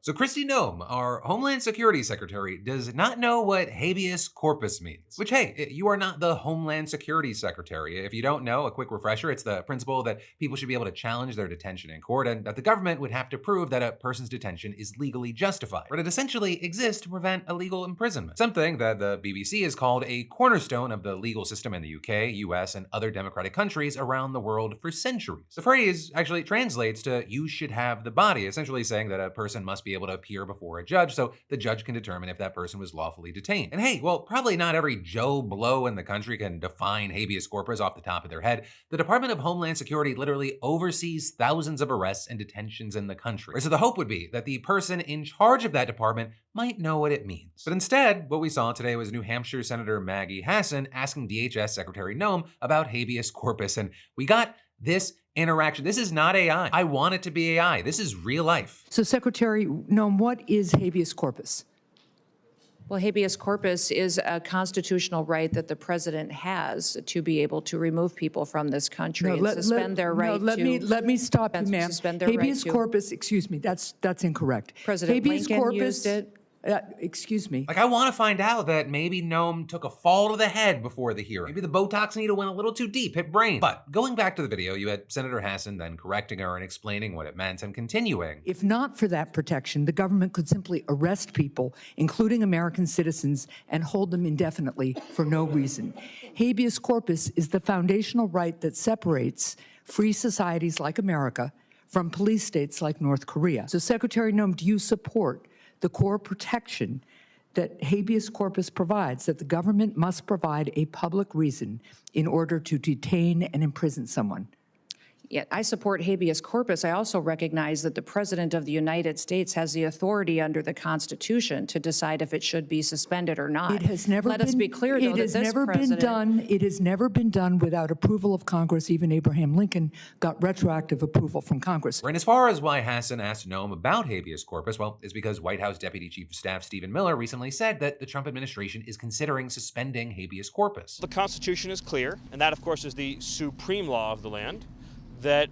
So Kristi Noem, our Homeland Security Secretary, does not know what habeas corpus means. Which, hey, you are not the Homeland Security Secretary. If you don't know, a quick refresher, it's the principle that people should be able to challenge their detention in court and that the government would have to prove that a person's detention is legally justified. But it essentially exists to prevent illegal imprisonment. Something that the BBC has called a cornerstone of the legal system in the UK, US, and other democratic countries around the world for centuries. The phrase actually translates to "you should have the body," essentially saying that a person must be able to appear before a judge so the judge can determine if that person was lawfully detained. And hey, well, probably not every Joe Blow in the country can define habeas corpus off the top of their head. The Department of Homeland Security literally oversees thousands of arrests and detentions in the country. So the hope would be that the person in charge of that department might know what it means. But instead, what we saw today was New Hampshire Senator Maggie Hassan asking DHS Secretary Noem about habeas corpus, and we got this interaction. This is not AI. I want it to be AI. This is real life. So, Secretary Noem, what is habeas corpus? Well, habeas corpus is a constitutional right that the president has to be able to remove people from this country and suspend their right to. Let me stop you, ma'am. Habeas corpus, excuse me, that's incorrect. President Lincoln used it. Excuse me. Like, I want to find out that maybe Noem took a fall to the head before the hearing. Maybe the Botox needle went a little too deep, hit brain. But going back to the video, you had Senator Hassan then correcting her and explaining what it meant and continuing. If not for that protection, the government could simply arrest people, including American citizens, and hold them indefinitely for no reason. Habeas corpus is the foundational right that separates free societies like America from police states like North Korea. So, Secretary Noem, do you support the core protection that habeas corpus provides, that the government must provide a public reason in order to detain and imprison someone? Yeah, I support habeas corpus. I also recognize that the President of the United States has the authority under the Constitution to decide if it should be suspended or not. It has never Let been, us be clear, though, it that has this never president, been done. It has never been done without approval of Congress. Even Abraham Lincoln got retroactive approval from Congress. And as far as why Hassan asked Noem about habeas corpus, well, it's because White House Deputy Chief of Staff Stephen Miller recently said that the Trump administration is considering suspending habeas corpus. The Constitution is clear, and that, of course, is the supreme law of the land, that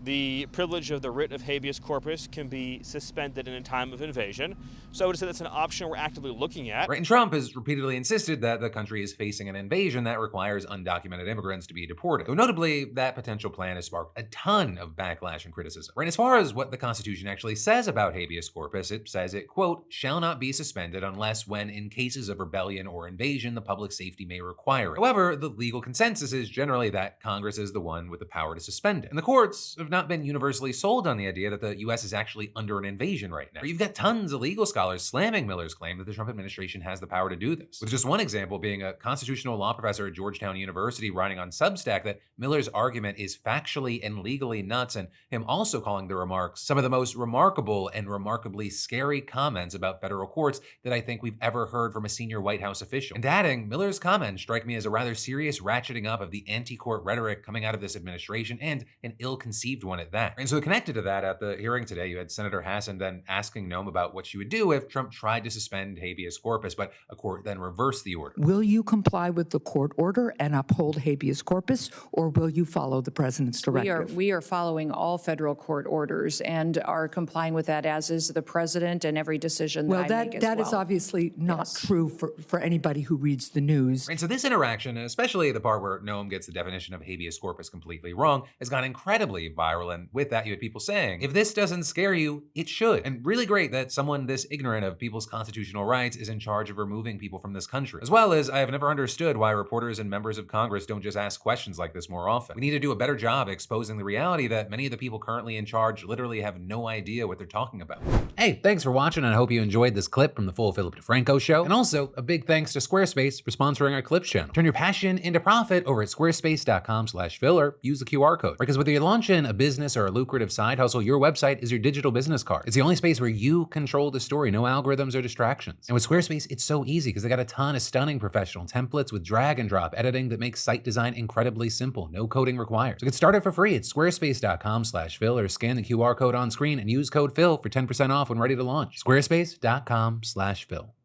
the privilege of the writ of habeas corpus can be suspended in a time of invasion. So I would say that's an option we're actively looking at. Right, and Trump has repeatedly insisted that the country is facing an invasion that requires undocumented immigrants to be deported. Though notably, that potential plan has sparked a ton of backlash and criticism. Right, as far as what the Constitution actually says about habeas corpus, it says it, quote, shall not be suspended unless when in cases of rebellion or invasion, the public safety may require it. However, the legal consensus is generally that Congress is the one with the power to suspend it. And the courts have not been universally sold on the idea that the US is actually under an invasion right now. You've got tons of legal scholars slamming Miller's claim that the Trump administration has the power to do this. With just one example being a constitutional law professor at Georgetown University writing on Substack that Miller's argument is factually and legally nuts, and him also calling the remarks some of the most remarkable and remarkably scary comments about federal courts that I think we've ever heard from a senior White House official. And adding, Miller's comments strike me as a rather serious ratcheting up of the anti-court rhetoric coming out of this administration, and an ill-conceived one at that. And so connected to that, at the hearing today, you had Senator Hassan then asking Noem about what she would do if Trump tried to suspend habeas corpus, but a court then reversed the order. Will you comply with the court order and uphold habeas corpus, or will you follow the president's directive? We are following all federal court orders and are complying with that, as is the president, and every decision that I make as well. That is obviously not true for anybody who reads the news. And so this interaction, especially the part where Noem gets the definition of habeas corpus completely wrong, has gone incredibly viral. And with that, you had people saying, if this doesn't scare you, it should. And really great that someone this ignorant of people's constitutional rights is in charge of removing people from this country. As well as I have never understood why reporters and members of Congress don't just ask questions like this more often. We need to do a better job exposing the reality that many of the people currently in charge literally have no idea what they're talking about. Hey, thanks for watching, and I hope you enjoyed this clip from the full Philip DeFranco show. And also a big thanks to Squarespace for sponsoring our Clips channel. Turn your passion into profit over at squarespace.com/Phil, or use the QR code. Because whether you're launching a business or a lucrative side hustle, your website is your digital business card. It's the only space where you control the story, no algorithms or distractions. And with Squarespace, it's so easy because they got a ton of stunning professional templates with drag and drop editing that makes site design incredibly simple, no coding required. So get started for free at squarespace.com/Phil, or scan the QR code on screen and use code Phil for 10% off when ready to launch. Squarespace.com/Phil.